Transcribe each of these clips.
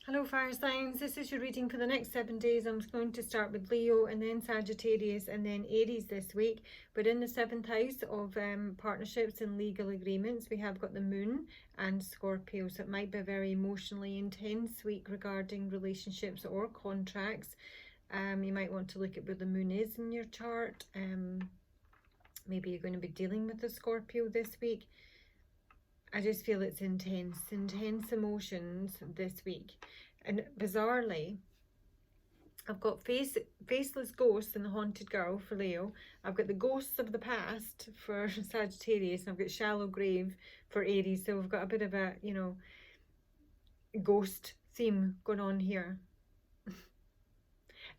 Hello fire signs, this is your reading for the next 7 days. I'm going to start with Leo and then Sagittarius and then Aries this week. But in the 7th house of partnerships and legal agreements, we have got the Moon and Scorpio. So it might be a very emotionally intense week regarding relationships or contracts. You might want to look at where the Moon is in your chart. Maybe you're going to be dealing with the Scorpio this week. I just feel it's intense emotions this week. And bizarrely, I've got faceless ghosts and the haunted girl for Leo. I've got the ghosts of the past for Sagittarius, and I've got shallow grave for Aries. So we've got a bit of a, you know, ghost theme going on here.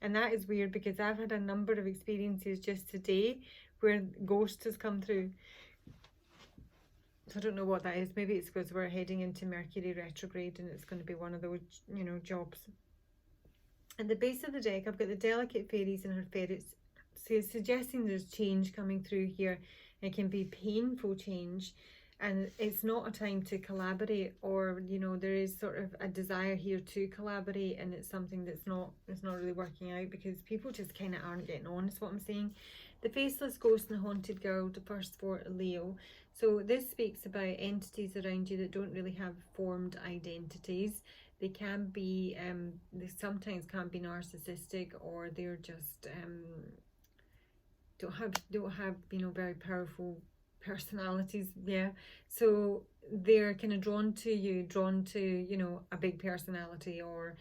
And that is weird because I've had a number of experiences just today where ghost has come through. So I don't know what that is. Maybe it's because we're heading into Mercury retrograde and it's going to be one of those, you know, jobs. At the base of the deck, I've got the delicate fairies and her ferrets. So it's suggesting there's change coming through here. It can be painful change. And it's not a time to collaborate, or, you know, there is sort of a desire here to collaborate, and it's something that's not really working out because people just kind of aren't getting on, is what I'm saying. The faceless ghost and the haunted girl, the first for Leo. So this speaks about entities around you that don't really have formed identities. They can be, they sometimes can be narcissistic, or they're just don't have you know, very powerful personalities. Yeah, so they're kind of drawn to you know, a big personality, or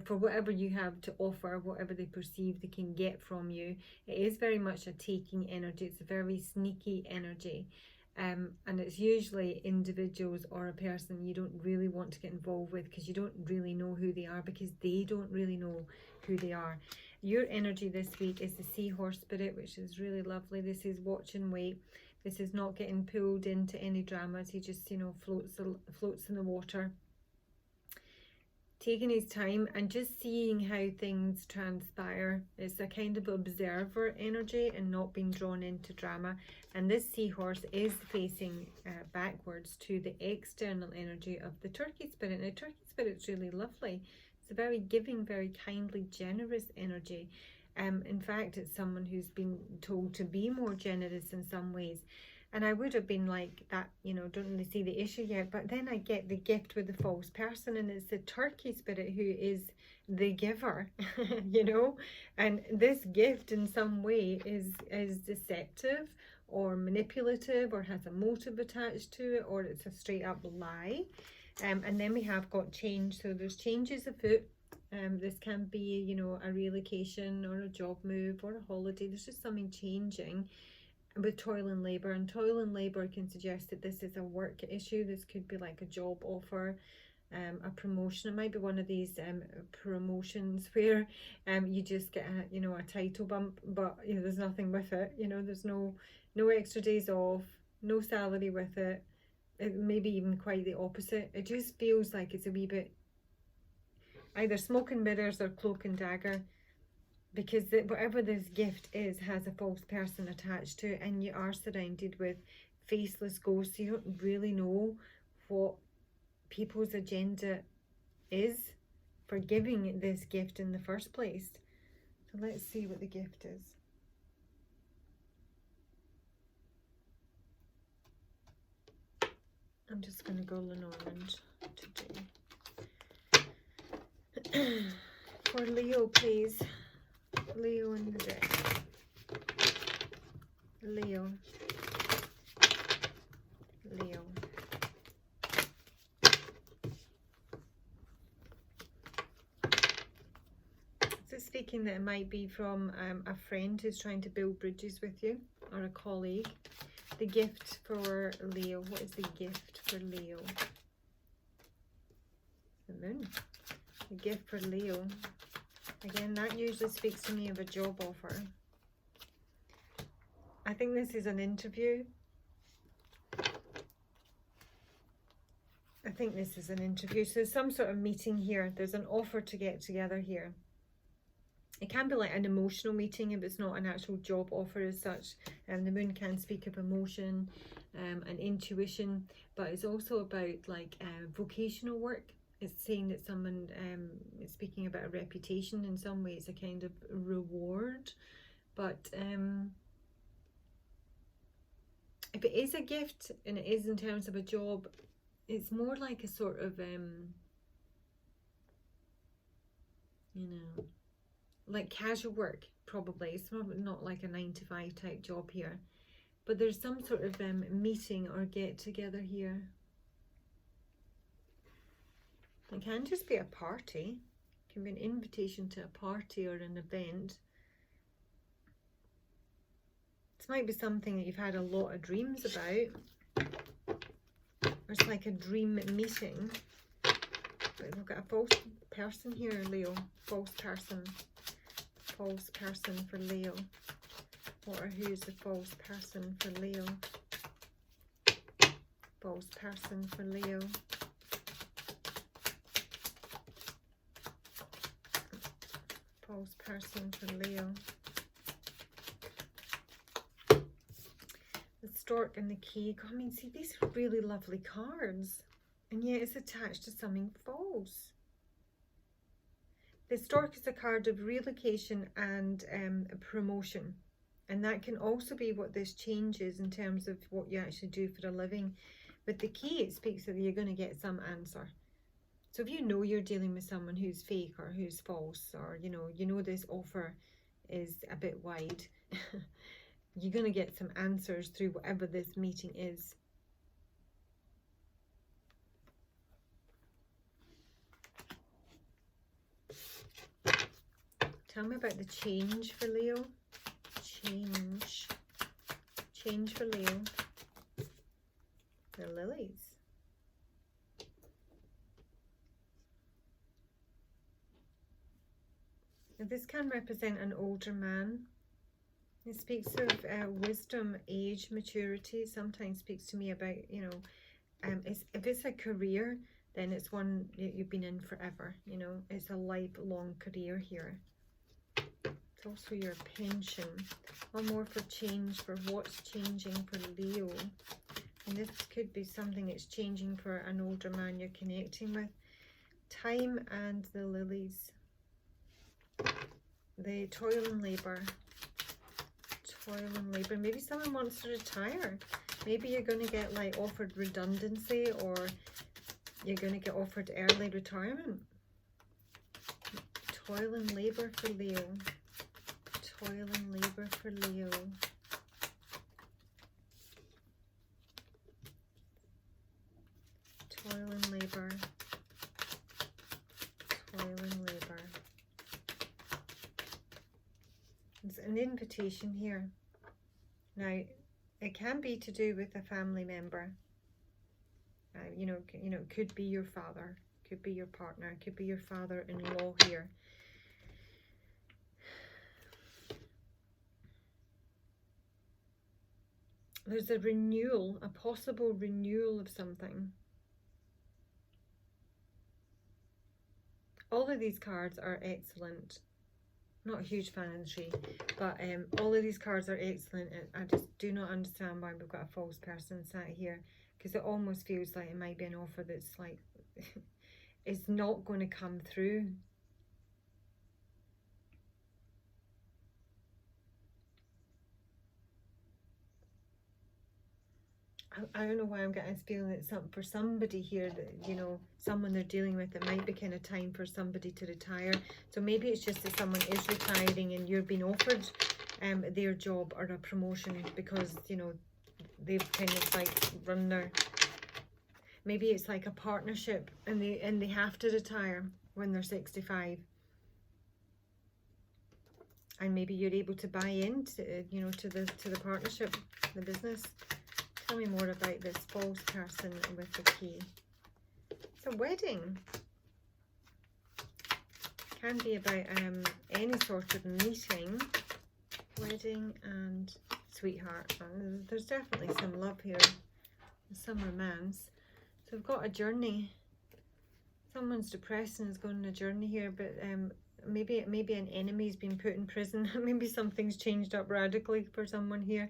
for whatever you have to offer, whatever they perceive they can get from you. It is very much a taking energy. It's a very sneaky energy. And it's usually individuals or a person you don't really want to get involved with because you don't really know who they are, because they don't really know who they are. Your energy this week is the seahorse spirit, which is really lovely. This is watch and wait. This is not getting pulled into any dramas. He just, you know, floats in the water, taking his time and just seeing how things transpire. It's a kind of observer energy and not being drawn into drama. And this seahorse is facing backwards to the external energy of the turkey spirit. Now, turkey spirit's really lovely. It's a very giving, very kindly, generous energy. In fact, it's someone who's been told to be more generous in some ways. And I would have been like that, you know, don't really see the issue yet. But then I get the gift with the false person, and it's the turkey spirit who is the giver, you know. And this gift in some way is deceptive or manipulative, or has a motive attached to it, or it's a straight up lie. And then we have got change. So there's changes afoot. This can be, you know, a relocation or a job move or a holiday. There's just something changing with toil and labor. And toil and labor can suggest that this is a work issue. This could be like a job offer, a promotion. It might be one of these promotions where you just get a, you know, a title bump, but, you know, there's nothing with it. You know, there's no extra days off, no salary with it. It may be even quite the opposite. It just feels like it's a wee bit either smoke and mirrors or cloak and dagger, because whatever this gift is has a false person attached to it, and you are surrounded with faceless ghosts. You don't really know what people's agenda is for giving this gift in the first place. So let's see what the gift is. I'm just going to go Lenormand today. For Leo, please. Leo in the deck. Leo. So speaking that it might be from a friend who's trying to build bridges with you, or a colleague. The gift for Leo. What is the gift for Leo? The moon. The gift for Leo. Again, that usually speaks to me of a job offer. I think this is an interview. So there's some sort of meeting here. There's an offer to get together here. It can be like an emotional meeting if it's not an actual job offer as such. The moon can speak of emotion and intuition, but it's also about like vocational work. It's saying that someone is speaking about a reputation in some ways, a kind of reward. But if it is a gift and it is in terms of a job, it's more like a sort of, you know, like casual work, probably. It's not like a 9 to 5 type job here. But there's some sort of meeting or get together here. It can just be a party. It can be an invitation to a party or an event. This might be something that you've had a lot of dreams about. Or it's like a dream meeting. But we've got a false person here, Leo. False person. False person for Leo. What or who's the false person for Leo? False person for Leo. False person for Leo. The stork and the key. I mean, see, these are really lovely cards. And yet it's attached to something false. The stork is a card of relocation and promotion. And that can also be what this changes in terms of what you actually do for a living. With the key, it speaks that you're going to get some answer. So if you know you're dealing with someone who's fake or who's false, or you know this offer is a bit wide, you're going to get some answers through whatever this meeting is. Tell me about the change for Leo. Change for Leo. The lilies. Now this can represent an older man. It speaks of wisdom, age, maturity. Sometimes speaks to me about, you know, if it's a career, then it's one you've been in forever. You know, it's a lifelong career here. It's also your pension. One more for change, for what's changing for Leo. And this could be something that's changing for an older man you're connecting with. Time and the lilies. The toil and labour. Toil and labour. Maybe someone wants to retire. Maybe you're going to get like offered redundancy, or you're going to get offered early retirement. Toil and labour for Leo. Toil and labour for Leo. Toil and labour. Toil and labour. It's an invitation here. Now, it can be to do with a family member. You know, it could be your father, could be your partner, could be your father-in-law here. There's a renewal, a possible renewal of something. All of these cards are excellent. Not a huge fan of the tree, but all of these cards are excellent. I just do not understand why we've got a false person sat here, because it almost feels like it might be an offer that's like it's not going to come through. I don't know why I'm getting this feeling that for somebody here, that, you know, someone they're dealing with, it might be kind of time for somebody to retire. So maybe it's just that someone is retiring and you're being offered their job or a promotion because, you know, they've kind of like run their... Maybe it's like a partnership and they have to retire when they're 65. And maybe you're able to buy into, you know, to the partnership, the business. Tell me more about this false person with the key. It's a wedding. Can be about any sort of meeting. Wedding and sweetheart. There's definitely some love here. Some romance. So we've got a journey. Someone's depressed and is going on a journey here, but maybe an enemy's been put in prison. Maybe something's changed up radically for someone here.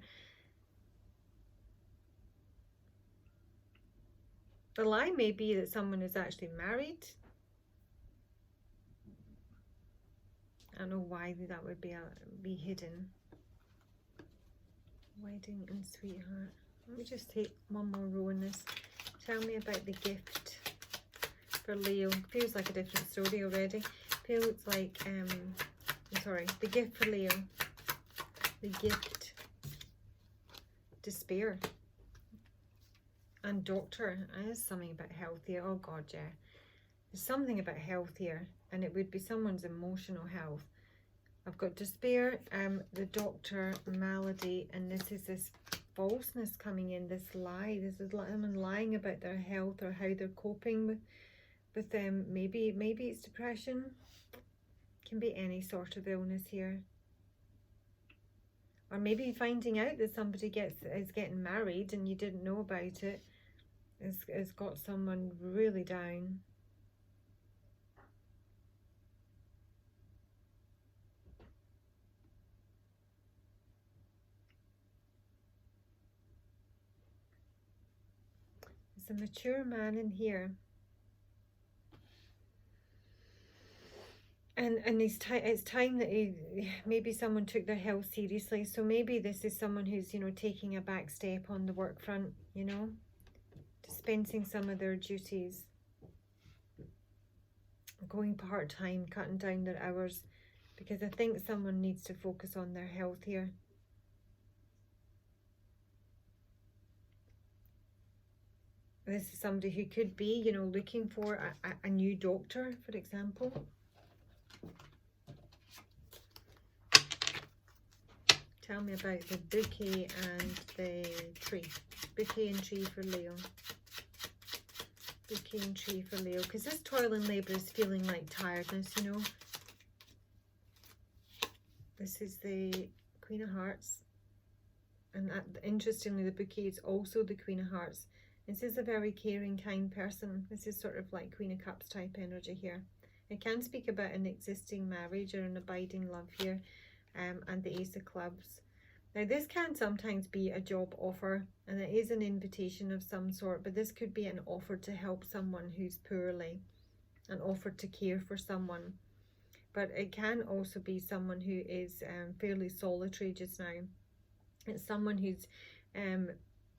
The lie may be that someone is actually married don't know why that would be hidden. Wedding and sweetheart. Let me just take one more row in this. Tell me about the gift for Leo. Feels like a different story already. Feels like, sorry, the gift for Leo. The gift, despair. And doctor. There's something about health here. Oh God, yeah. There's something about health here. And it would be someone's emotional health. I've got despair, the doctor, malady, and this is this falseness coming in, this lie. This is someone lying about their health or how they're coping with them. Maybe it's depression. Can be any sort of illness here. Or maybe finding out that somebody is getting married and you didn't know about it. It's got someone really down. There's a mature man in here. And it's time that maybe someone took their health seriously. So maybe this is someone who's, you know, taking a back step on the work front, you know, dispensing some of their duties, going part-time, cutting down their hours, because I think someone needs to focus on their health here. This is somebody who could be, you know, looking for a new doctor, for example. Tell me about the bouquet and the tree. Bouquet and tree for Leo. Bouquet and tree for Leo. Because this toil and labour is feeling like tiredness, you know. This is the Queen of Hearts. And interestingly, the bouquet is also the Queen of Hearts. This is a very caring, kind person. This is sort of like Queen of Cups type energy here. It can speak about an existing marriage or an abiding love here. And the Ace of Clubs. Now this can sometimes be a job offer, and it is an invitation of some sort, but this could be an offer to help someone who's poorly, an offer to care for someone. But it can also be someone who is fairly solitary just now. It's someone who's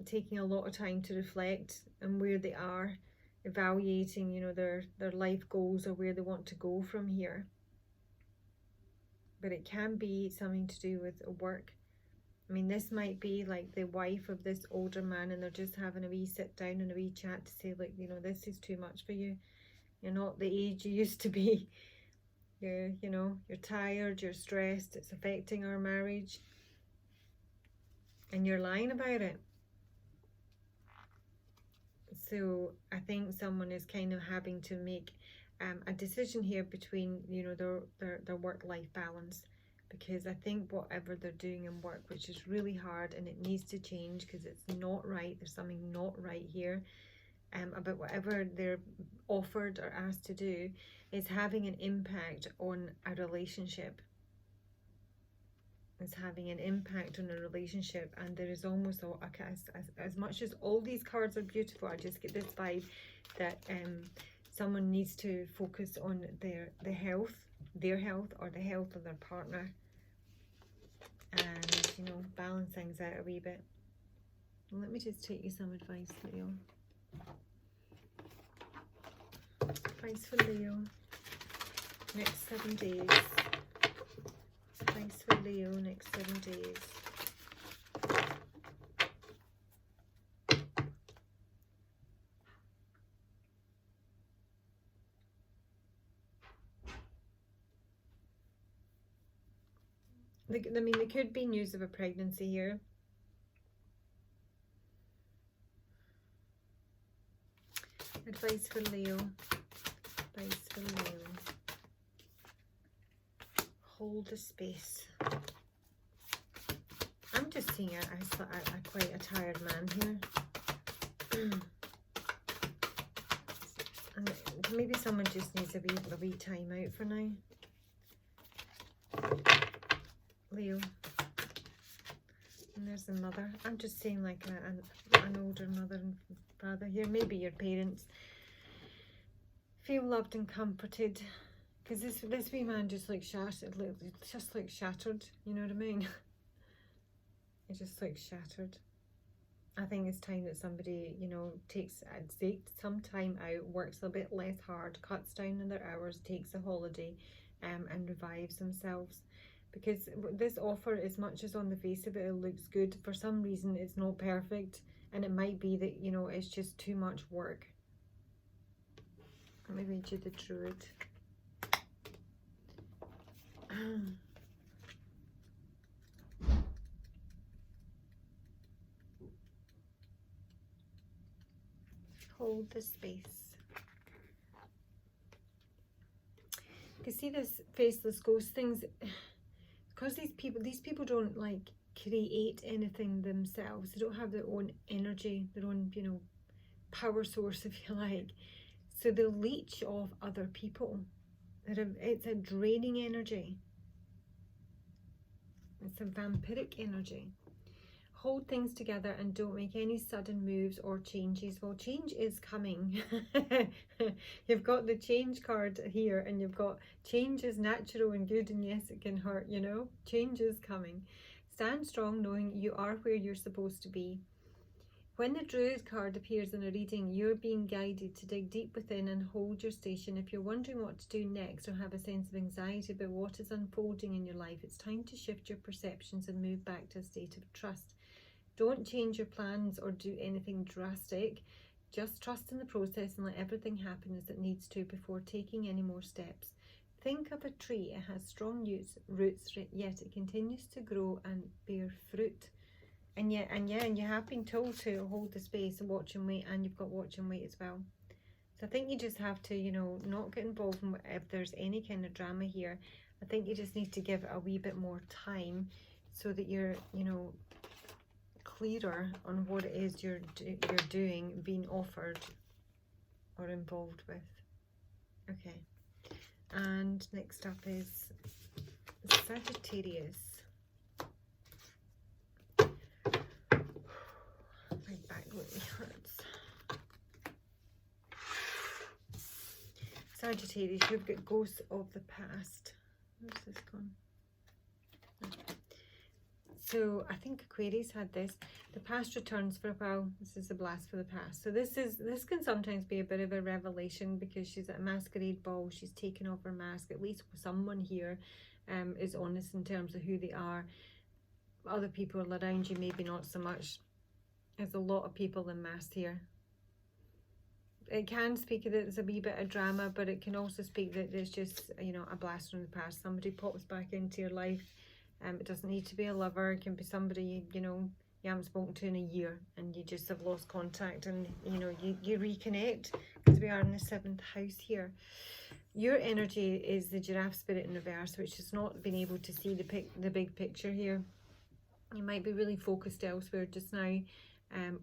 taking a lot of time to reflect on where they are, evaluating, you know, their life goals or where they want to go from here. But it can be something to do with work. I mean, this might be like the wife of this older man, and they're just having a wee sit down and a wee chat to say, like, you know, this is too much for you. You're not the age you used to be. You know, you're tired, you're stressed, it's affecting our marriage. And you're lying about it. So I think someone is kind of having to make a decision here between, you know, their work-life balance, because I think whatever they're doing in work, which is really hard and it needs to change because it's not right, there's something not right here about whatever they're offered or asked to do, is having an impact on a relationship. It's having an impact on a relationship, and there is almost as much as all these cards are beautiful, I just get this vibe that someone needs to focus on their health or the health of their partner, and, you know, balance things out a wee bit. Well, let me just take you some advice, Leo. Advice for Leo. Next 7 days. Advice for Leo next 7 days. I mean, there could be news of a pregnancy here. Advice for Leo. Advice for Leo. Hold the space. I'm just seeing a quite a tired man here. And maybe someone just needs a wee time out for now. Leo. And there's the mother. I'm just seeing like an older mother and father here. Maybe your parents. Feel loved and comforted. Because this wee man just like shattered, just like shattered, you know what I mean? It just like shattered. I think it's time that somebody, you know, takes some time out, works a bit less hard, cuts down on their hours, takes a holiday, and revives themselves. Because this offer, as much as on the face of it, it looks good, for some reason it's not perfect, and it might be that, you know, it's just too much work. Let me read you the Druid. Hold the space. You see this faceless ghost things, because these people don't like create anything themselves. They don't have their own energy, their own, you know, power source, if you like. So they leech off other people. It's a draining energy. It's a vampiric energy. Hold things together and don't make any sudden moves or changes. Well, change is coming. You've got the change card here, and you've got change is natural and good, and yes, it can hurt, you know. Change is coming. Stand strong knowing you are where you're supposed to be. When the Druid card appears in a reading, you're being guided to dig deep within and hold your station. If you're wondering what to do next or have a sense of anxiety about what is unfolding in your life, it's time to shift your perceptions and move back to a state of trust. Don't change your plans or do anything drastic. Just trust in the process and let everything happen as it needs to before taking any more steps. Think of a tree. It has strong roots, yet it continues to grow and bear fruit. And you have been told to hold the space and watch and wait, and you've got watch and wait as well. So I think you just have to, you know, not get involved in if there's any kind of drama here. I think you just need to give it a wee bit more time so that you're, you know, clearer on what it is you're doing, being offered or involved with. Okay, and next up is Sagittarius. My back really hurts. Sagittarius, you've got ghosts of the past. Where's this gone? So I think Aquarius had this. The past returns for a while. This is a blast for the past. So this can sometimes be a bit of a revelation, because she's at a masquerade ball. She's taken off her mask. At least someone here is honest in terms of who they are. Other people around you maybe not so much. There's a lot of people in mass here. It can speak that there's a wee bit of drama, but it can also speak that there's just, you know, a blast from the past. Somebody pops back into your life. It doesn't need to be a lover. It can be somebody, you know, you haven't spoken to in a year and you just have lost contact, and, you know, you reconnect, because we are in the 7th house here. Your energy is the giraffe spirit in reverse, which has not been able to see the big picture here. You might be really focused elsewhere just now,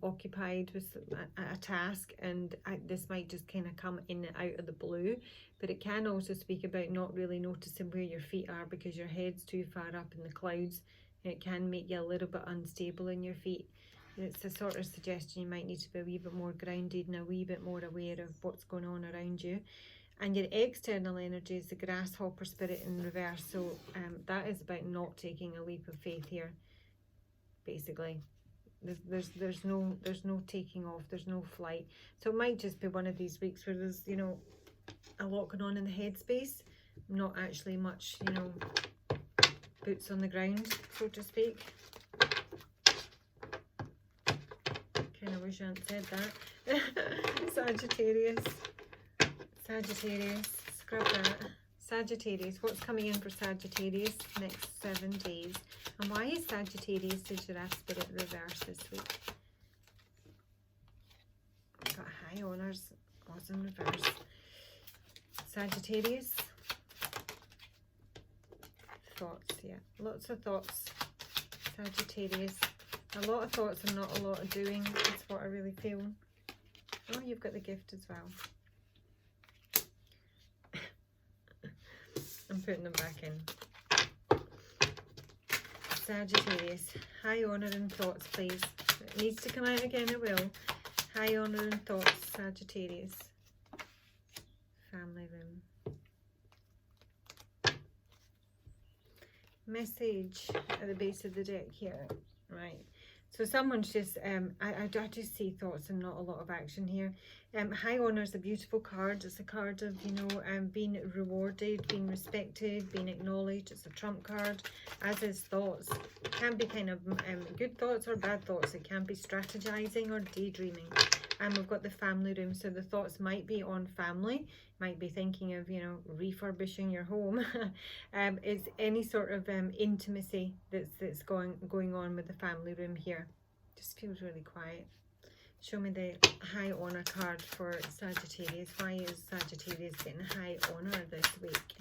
occupied with a task, and this might just kind of come in and out of the blue. But it can also speak about not really noticing where your feet are because your head's too far up in the clouds, and it can make you a little bit unstable in your feet. And it's a sort of suggestion you might need to be a wee bit more grounded and a wee bit more aware of what's going on around you. And your external energy is the grasshopper spirit in reverse. So that is about not taking a leap of faith here, basically. There's no taking off, there's no flight. So it might just be one of these weeks where there's, you know, a lot going on in the headspace, not actually much, you know, boots on the ground, so to speak. Kind of wish I hadn't said that. Sagittarius, scrub that. Sagittarius, what's coming in for Sagittarius next 7 days? And why is Sagittarius the giraffe spirit reverse this week? Got high honours, was in reverse. Sagittarius. Thoughts, yeah. Lots of thoughts. Sagittarius. A lot of thoughts and not a lot of doing. That's what I really feel. Oh, you've got the gift as well. I'm putting them back in. Sagittarius, high honour and thoughts, please. It needs to come out again, it will. High honour and thoughts, Sagittarius. Family room. message at the base of the deck here, right? So someone's just, I just see thoughts and not a lot of action here. High Honor is a beautiful card. It's a card of, you know, being rewarded, being respected, being acknowledged. It's a trump card, as is thoughts. It can be kind of good thoughts or bad thoughts. It can be strategizing or daydreaming. And we've got the family room, so the thoughts might be on family, might be thinking of, you know, refurbishing your home. It's any sort of intimacy that's going on with the family room here. Just feels really quiet. Show me the High Honor card for Sagittarius. Why is Sagittarius getting High Honor this week?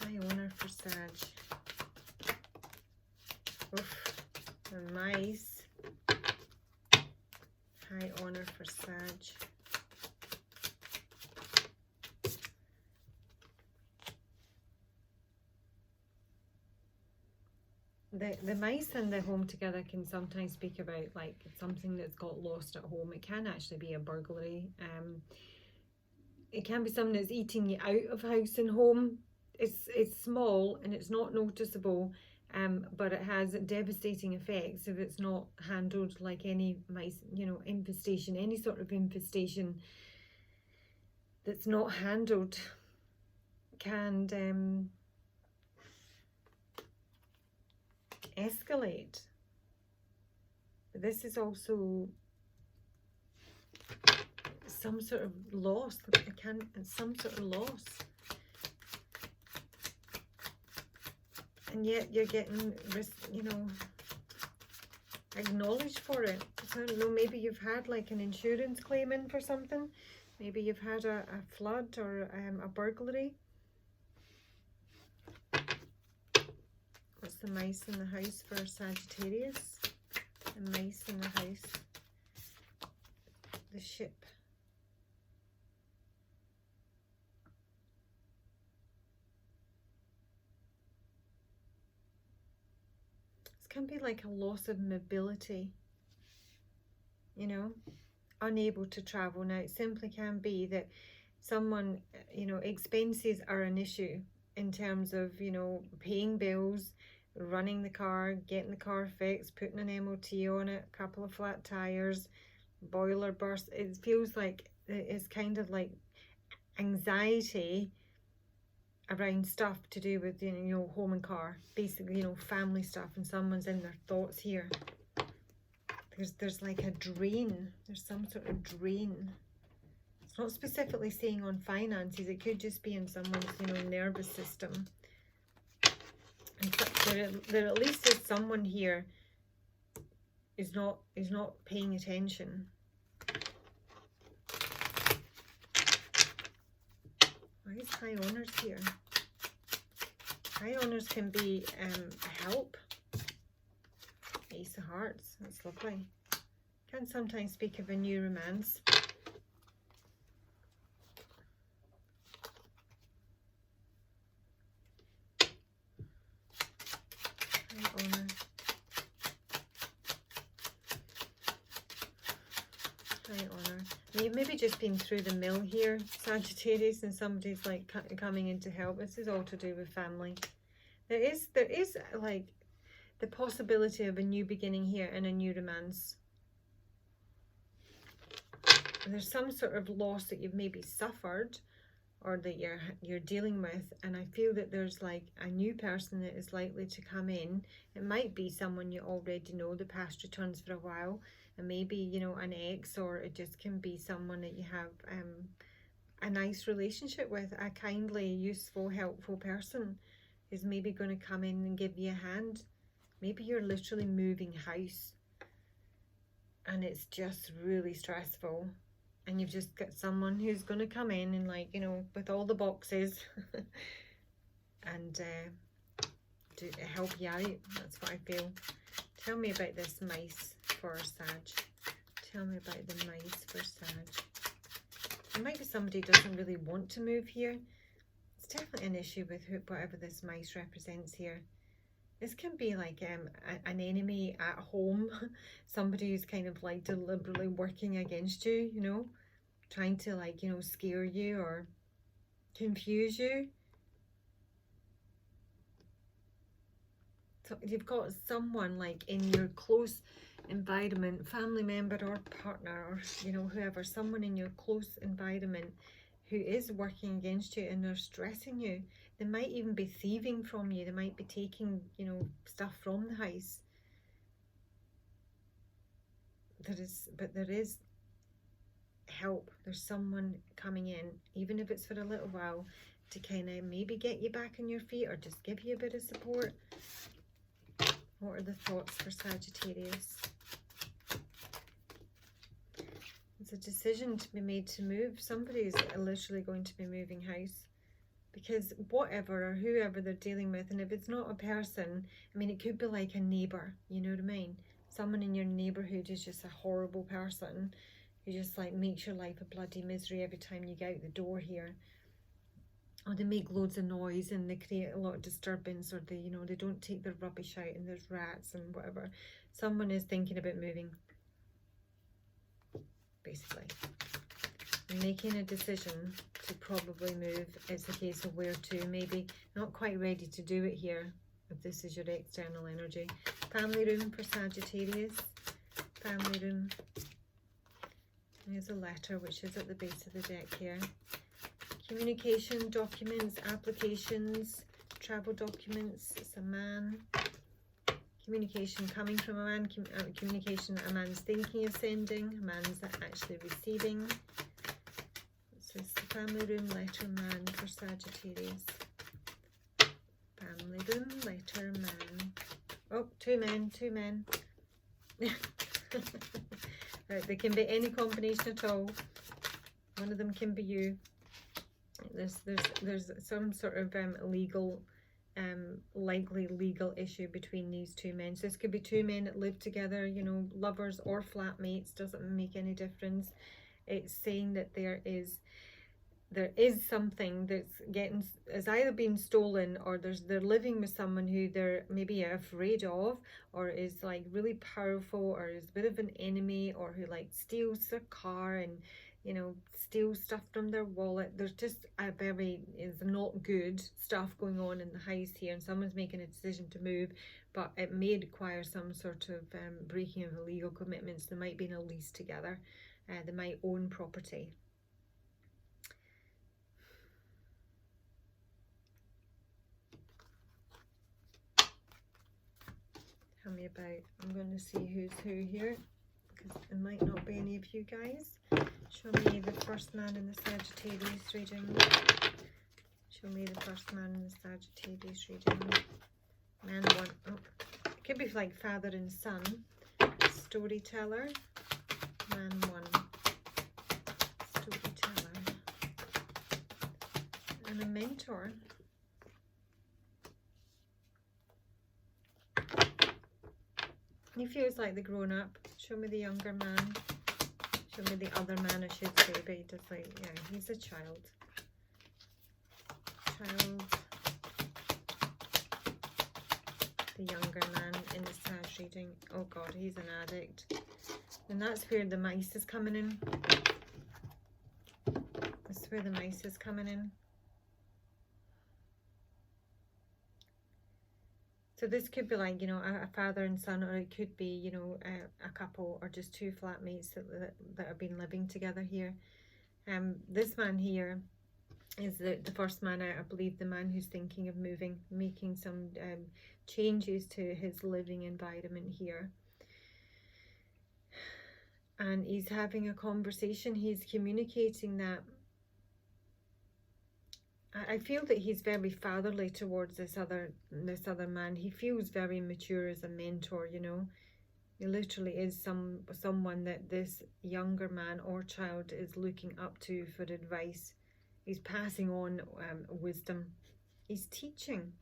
High Honor for Sag. Oof, the mice. High Honor for Sag. The mice and the home together can sometimes speak about like something that's got lost at home. It can actually be a burglary. It can be something that's eating you out of house and home. It's small and it's not noticeable, but it has devastating effects if it's not handled like any mice, you know, infestation, any sort of infestation that's not handled can escalate. But this is also some sort of loss. Some sort of loss. And yet you're getting, you know, acknowledged for it. So I don't know, maybe you've had like an insurance claim in for something. Maybe you've had a flood or a burglary. What's the mice in the house for Sagittarius? The mice in the house. The ship. This can be like a loss of mobility. You know, unable to travel. Now, it simply can be that someone, you know, expenses are an issue in terms of, you know, paying bills, running the car, getting the car fixed, putting an MOT on it, a couple of flat tires, boiler burst. It feels like it's kind of like anxiety around stuff to do with, you know, home and car, basically, you know, family stuff, and someone's in their thoughts here. There's like a drain. There's some sort of drain. It's not specifically saying on finances. It could just be in someone's, you know, nervous system. And so there at least is someone here is not paying attention. Why is High Honors here? High Honors can be a help. Ace of Hearts, that's lovely. Can sometimes speak of a new romance. High Honor. High Honor. You've maybe just been through the mill here, Sagittarius, and somebody's like coming in to help. This is all to do with family. There is like the possibility of a new beginning here and a new romance. And there's some sort of loss that you've maybe suffered or that you're dealing with, and I feel that there's like a new person that is likely to come in. It might be someone you already know, the past returns for a while, and maybe, you know, an ex, or it just can be someone that you have a nice relationship with. A kindly, useful, helpful person is maybe going to come in and give you a hand. Maybe you're literally moving house and it's just really stressful, and you've just got someone who's going to come in and, like, you know, with all the boxes and help you out. That's what I feel. Tell me about this mice for Sag. Tell me about the mice for Sag. It might be somebody who doesn't really want to move here. It's definitely an issue with whatever this mice represents here. This can be like an enemy at home, somebody who's kind of like deliberately working against you, you know, trying to, like, you know, scare you or confuse you. So you've got someone like in your close environment, family member or partner, or you know, whoever, someone in your close environment who is working against you and they're stressing you. They might even be thieving from you. They might be taking, you know, stuff from the house. But there is help. There's someone coming in, even if it's for a little while, to kind of maybe get you back on your feet or just give you a bit of support. What are the thoughts for Sagittarius? There's a decision to be made to move. Somebody's literally going to be moving house, because whatever or whoever they're dealing with, and if it's not a person, I mean, it could be like a neighbour, you know what I mean? Someone in your neighbourhood is just a horrible person who just like makes your life a bloody misery every time you get out the door here. Or they make loads of noise and they create a lot of disturbance, or they, you know, they don't take their rubbish out and there's rats and whatever. Someone is thinking about moving, basically. And making a decision to probably move. It's a case of where to, maybe not quite ready to do it here, if this is your external energy. Family room for Sagittarius. Family room. There's a letter which is at the base of the deck here. Communication, documents, applications, travel documents. It's a man. Communication coming from a man. Communication a man's thinking of sending. A man's actually receiving. This is the family room, letter, man for Sagittarius. Family room, letter, man. Oh, two men. Right, they can be any combination at all. One of them can be you. There's some sort of likely legal issue between these two men. So this could be two men that live together, you know, lovers or flatmates, doesn't make any difference. It's saying that there is something is either being stolen, or they're living with someone who they're maybe afraid of, or is like really powerful, or is a bit of an enemy, or who like steals their car and, you know, steals stuff from their wallet. There's just is not good stuff going on in the house here, and someone's making a decision to move, but it may require some sort of breaking of illegal commitments. They might be in a lease together. They might own property. Tell me about, I'm going to see who's who here, because it might not be any of you guys. Show me the first man in the Sagittarius reading. Show me the first man in the Sagittarius reading. Man one. Oh, it could be like father and son. Storyteller. Man one. Storyteller. And a mentor. He feels like the grown up. Show me the younger man. Show me the other man, I should say, but he does like, yeah, he's a child. The younger man in the Sag reading. Oh God, he's an addict. And that's where the mice is coming in. That's where the mice is coming in. So this could be like, you know, a father and son, or it could be, you know, a couple, or just two flatmates that have been living together here. This man here is the first man out, I believe, the man who's thinking of moving, making some changes to his living environment here. And he's having a conversation, he's communicating that. I feel that he's very fatherly towards this other man. He feels very mature as a mentor, you know. He literally is someone that this younger man or child is looking up to for advice. He's passing on wisdom. He's teaching.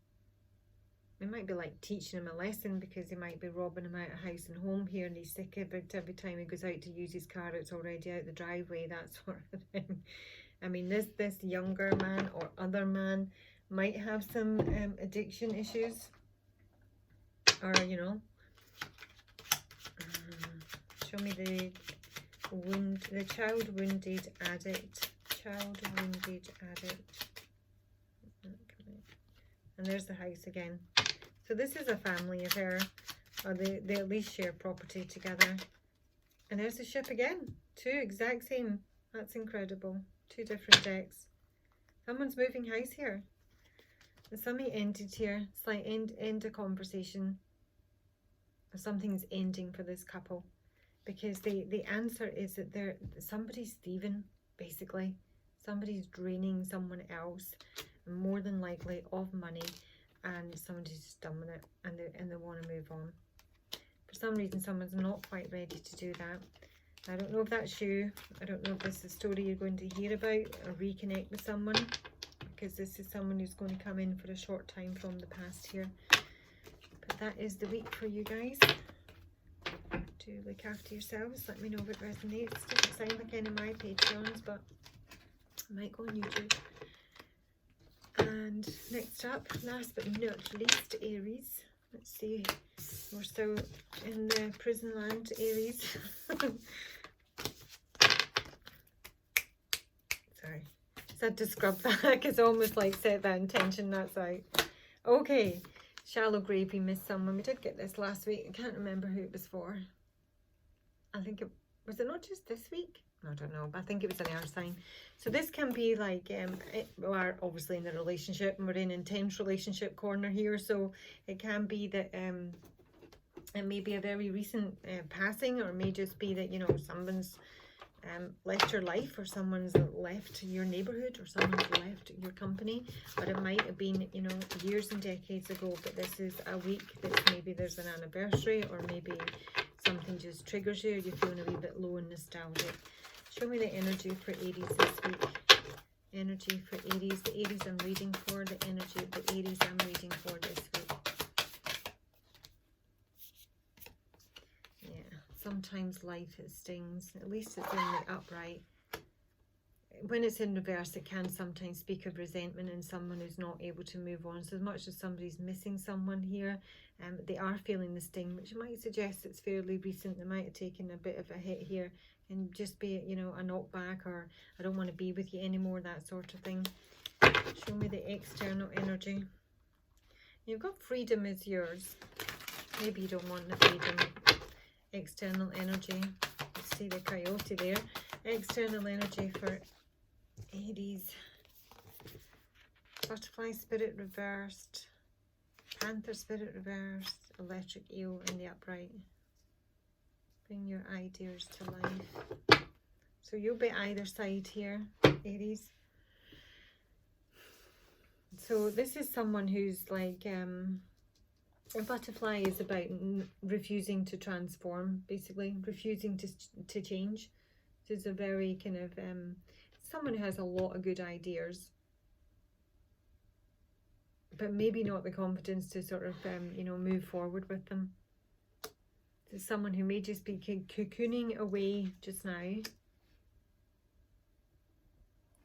It might be like teaching him a lesson, because he might be robbing him out of house and home here, and he's sick of it every time he goes out to use his car. It's already out the driveway, that sort of thing. I mean, this younger man or other man might have some addiction issues, or, you know, show me the child wounded addict. Child wounded addict. And there's the house again. So this is a family affair, or they at least share property together. And there's the ship again. 2 exact same. That's incredible. 2 different decks. Someone's moving house here. Something ended here. It's like end a conversation. Or something's ending for this couple. Because the answer is that somebody's thieving, basically. Somebody's draining someone else, more than likely of money, and somebody's just done with it, and they want to move on. For some reason, someone's not quite ready to do that. I don't know if that's you. I don't know if this is a story you're going to hear about or reconnect with someone, because this is someone who's going to come in for a short time from the past here. But that is the week for you guys. Do look after yourselves. Let me know if it resonates. Doesn't sound like any of my Patreons, but I might go on YouTube. And next up, last but not least, Aries. Let's see. We're still in the prison land, Aries. Sorry. So I had to scrub that because I almost like set that intention. That's out. Okay. Shallow grave, we missed someone. We did get this last week. I can't remember who it was for. I think it was not just this week? I don't know, but I think it was an air sign. So this can be like, we're obviously in a relationship and we're in intense relationship corner here. So it can be that it may be a very recent passing, or it may just be that, you know, someone's left your life, or someone's left your neighborhood, or someone's left your company. But it might have been, you know, years and decades ago. But this is a week that maybe there's an anniversary, or maybe something just triggers you, you're feeling a wee bit low and nostalgic. Show me the energy for Aries this week. Energy for Aries. The Aries I'm reading for. The energy of the Aries I'm reading for this week. Yeah, sometimes life it stings. At least it's in the upright. When it's in reverse, it can sometimes speak of resentment and someone who's not able to move on. So as much as somebody's missing someone here, they are feeling the sting, which might suggest it's fairly recent. They might have taken a bit of a hit here and just be, you know, a knockback, or I don't want to be with you anymore, that sort of thing. Show me the external energy. You've got freedom is yours. Maybe you don't want the freedom. External energy. You see the coyote there. External energy for Aries. Butterfly spirit reversed. Panther spirit reversed. Electric eel in the upright. Bring your ideas to life. So you'll be either side here, Aries. So this is someone who's like, a butterfly is about refusing to transform, basically. Refusing to change. This is a very kind of, someone who has a lot of good ideas, but maybe not the confidence to sort of, you know, move forward with them. This is someone who may just be cocooning away just now.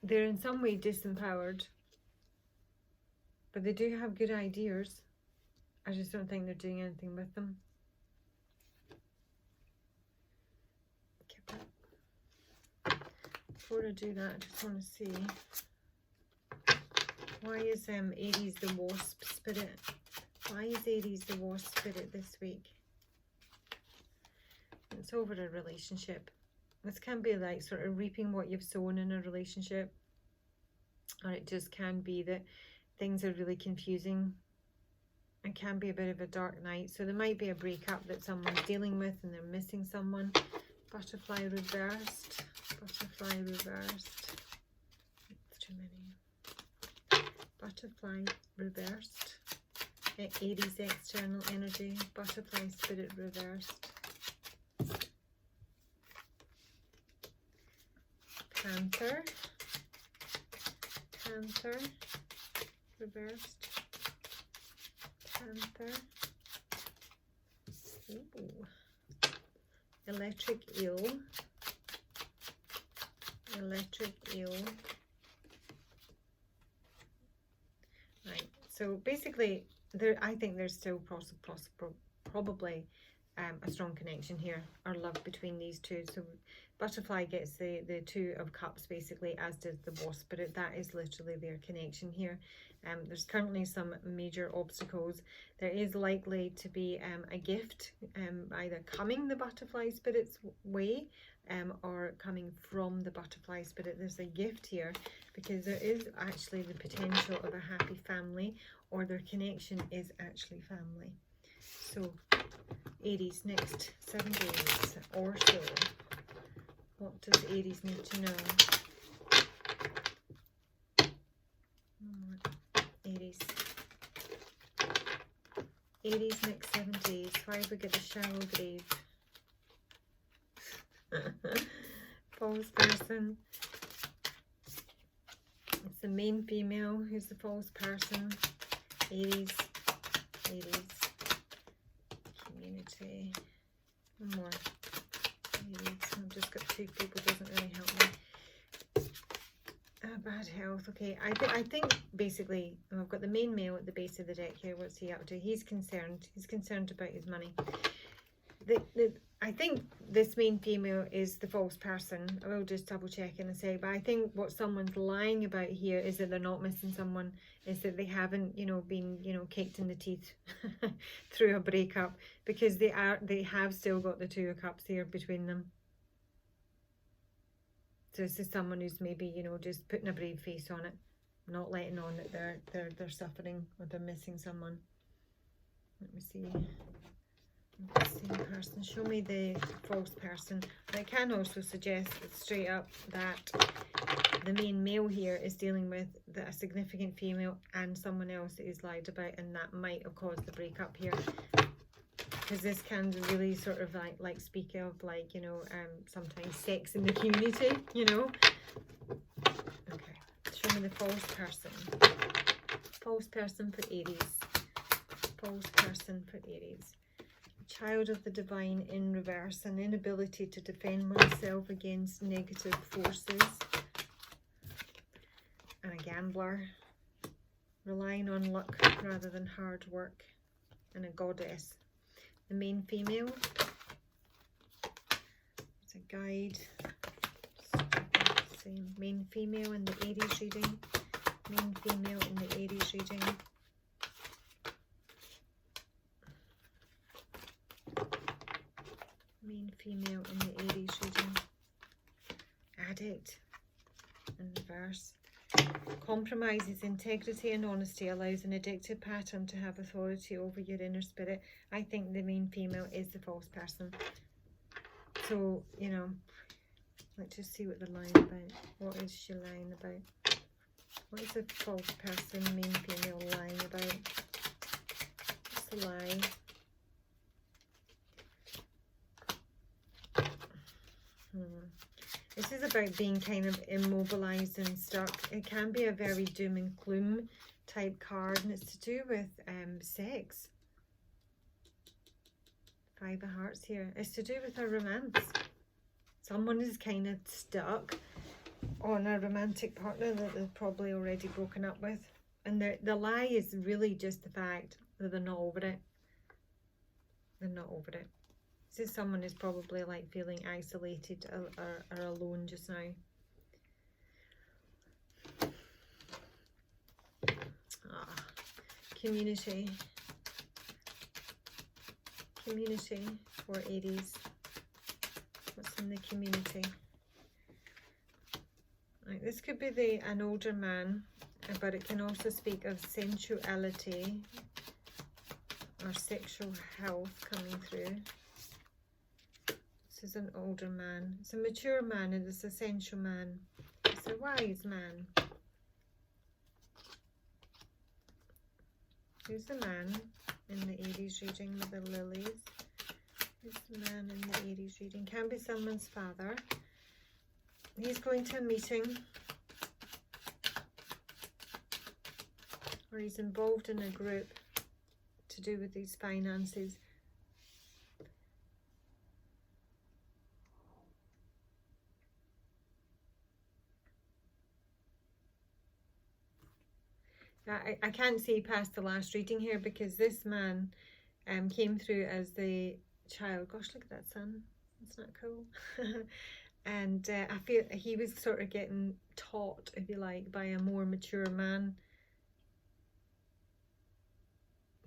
They're in some way disempowered, but they do have good ideas. I just don't think they're doing anything with them. Before I do that, I just want to see, why is Aries the wasp spirit? Why is Aries the wasp spirit this week? It's over a relationship. This can be like sort of reaping what you've sown in a relationship, or it just can be that things are really confusing. It can be a bit of a dark night. So there might be a breakup that someone's dealing with and they're missing someone. Butterfly reversed. Butterfly reversed. That's too many. Butterfly reversed. Aries external energy. Butterfly spirit reversed. Panther. Panther reversed. Panther. Ooh. Electric eel. Electric eel. Right. So basically, I think there's still probably a strong connection here, or love between these two. So butterfly gets the Two of Cups basically, as does the wasp, but that is literally their connection here. There's currently some major obstacles. There is likely to be a gift either coming the butterfly spirit's way or coming from the butterfly spirit. There's a gift here because there is actually the potential of a happy family, or their connection is actually family. So Aries, next 7 days or so. What does Aries need to know? Aries. Aries, next 7 days. Why have we got the shallow grave? False person. It's the main female who's the false person. Aries. Aries. Community. One more. Aries. I've just got 2 people, doesn't really help me. Bad health. Okay, I think basically I've got the main male at the base of the deck here. What's he up to? He's concerned. He's concerned about his money. I think this main female is the false person. I will just double check in a sec, but I think what someone's lying about here is that they're not missing someone, is that they haven't, you know, been, you know, kicked in the teeth through a breakup, because they have still got the Two of Cups here between them. So this is someone who's maybe, you know, just putting a brave face on it, not letting on that they're suffering or they're missing someone. Let me see. The same person. Show me the false person. I can also suggest straight up that the main male here is dealing with a significant female and someone else that he's lied about, and that might have caused the breakup here. Because this can really sort of like speak of, like, you know, sometimes sex in the community, you know. Okay, show me the false person. False person for Aries. False person for Aries. Child of the divine in reverse. An inability to defend oneself against negative forces. And a gambler. Relying on luck rather than hard work. And a goddess. The main female, it's a guide, same main female in the Aries reading, main female in the Aries reading, main female in the Aries reading, addict in reverse. Compromises integrity and honesty, allows an addictive pattern to have authority over your inner spirit. I think the main female is the false person. So, you know, let's just see what they're lying about. What is she lying about? What is the false person, main female, lying about? What's the lie? This is about being kind of immobilized and stuck. It can be a very doom and gloom type card, and it's to do with sex. 5 of Hearts here. It's to do with a romance. Someone is kind of stuck on a romantic partner that they've probably already broken up with. And the lie is really just the fact that they're not over it. They're not over it. This is someone who's probably like feeling isolated or alone just now. Community. Community for Aries. What's in the community? Right, this could be an older man, but it can also speak of sensuality or sexual health coming through. This is an older man. It's a mature man, and it's a sensual man. It's a wise man. Who's the man in the Aries reading with the lilies? Who's the man in the Aries reading? Can be someone's father. He's going to a meeting, or he's involved in a group to do with these finances. I can't see past the last reading here, because this man came through as the child. Gosh, look at that sun. It's not cool. And I feel he was sort of getting taught, if you like, by a more mature man.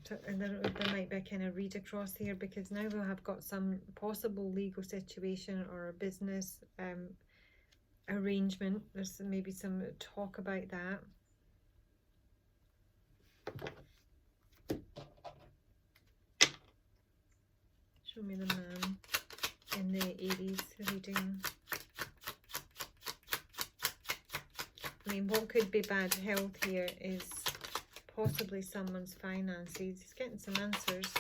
So, and there might be a kind of read across here, because now we have got some possible legal situation or a business arrangement. There's maybe some talk about that. Show me the man in the Aries reading. I mean, what could be bad health here is possibly someone's finances. He's getting some answers.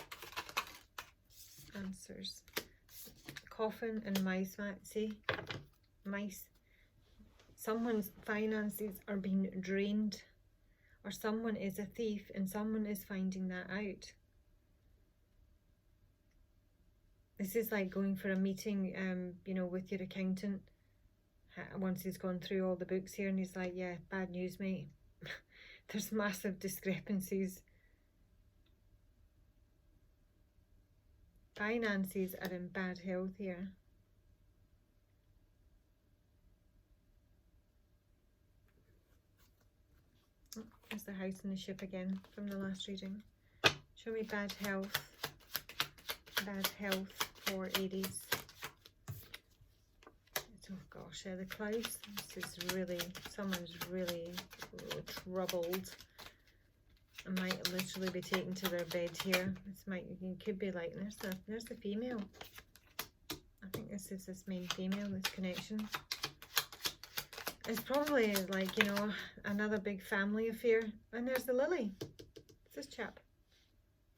Coffin and mice, see? Mice. Someone's finances are being drained, or someone is a thief and someone is finding that out. This is like going for a meeting, you know, with your accountant. Once he's gone through all the books here and he's like, yeah, bad news, mate. There's massive discrepancies. Finances are in bad health here. Oh, there's the house and the ship again from the last reading. Show me bad health. Bad health for Aries. Oh gosh, yeah, the clouds. This is really, someone's really troubled. I might literally be taken to their bed here. This might, it could be like, there's the female. I think this is this main female, this connection. It's probably like, you know, another big family affair. And there's the lily. It's this chap.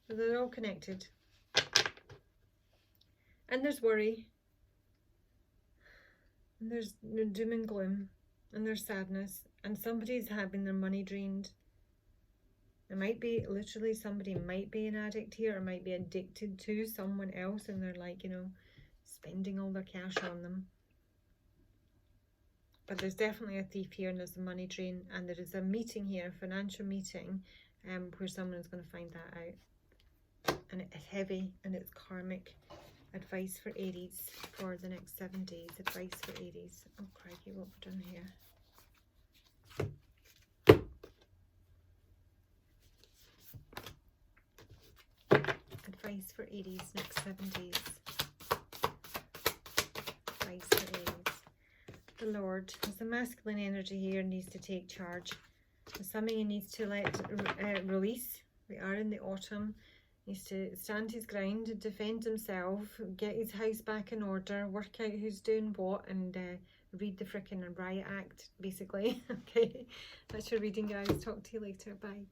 So they're all connected. And there's worry. And there's doom and gloom. And there's sadness. And somebody's having their money drained. It might be, literally, somebody might be an addict here, or might be addicted to someone else, and they're like, you know, spending all their cash on them. But there's definitely a thief here, and there's a money drain, and there is a meeting here, a financial meeting, where someone is going to find that out. And it's heavy, and it's karmic. Advice for Aries for the next 7 days. Advice for Aries. Oh, crikey, what we're doing here. Advice for Aries next 7 days. Advice for Aries. The Lord, there's a masculine energy here, needs to take charge. There's something he needs to let release. We are in the autumn. He needs to stand his ground, defend himself, get his house back in order, work out who's doing what, and read the frickin' Riot Act, basically. Okay, that's your reading, guys. Talk to you later. Bye.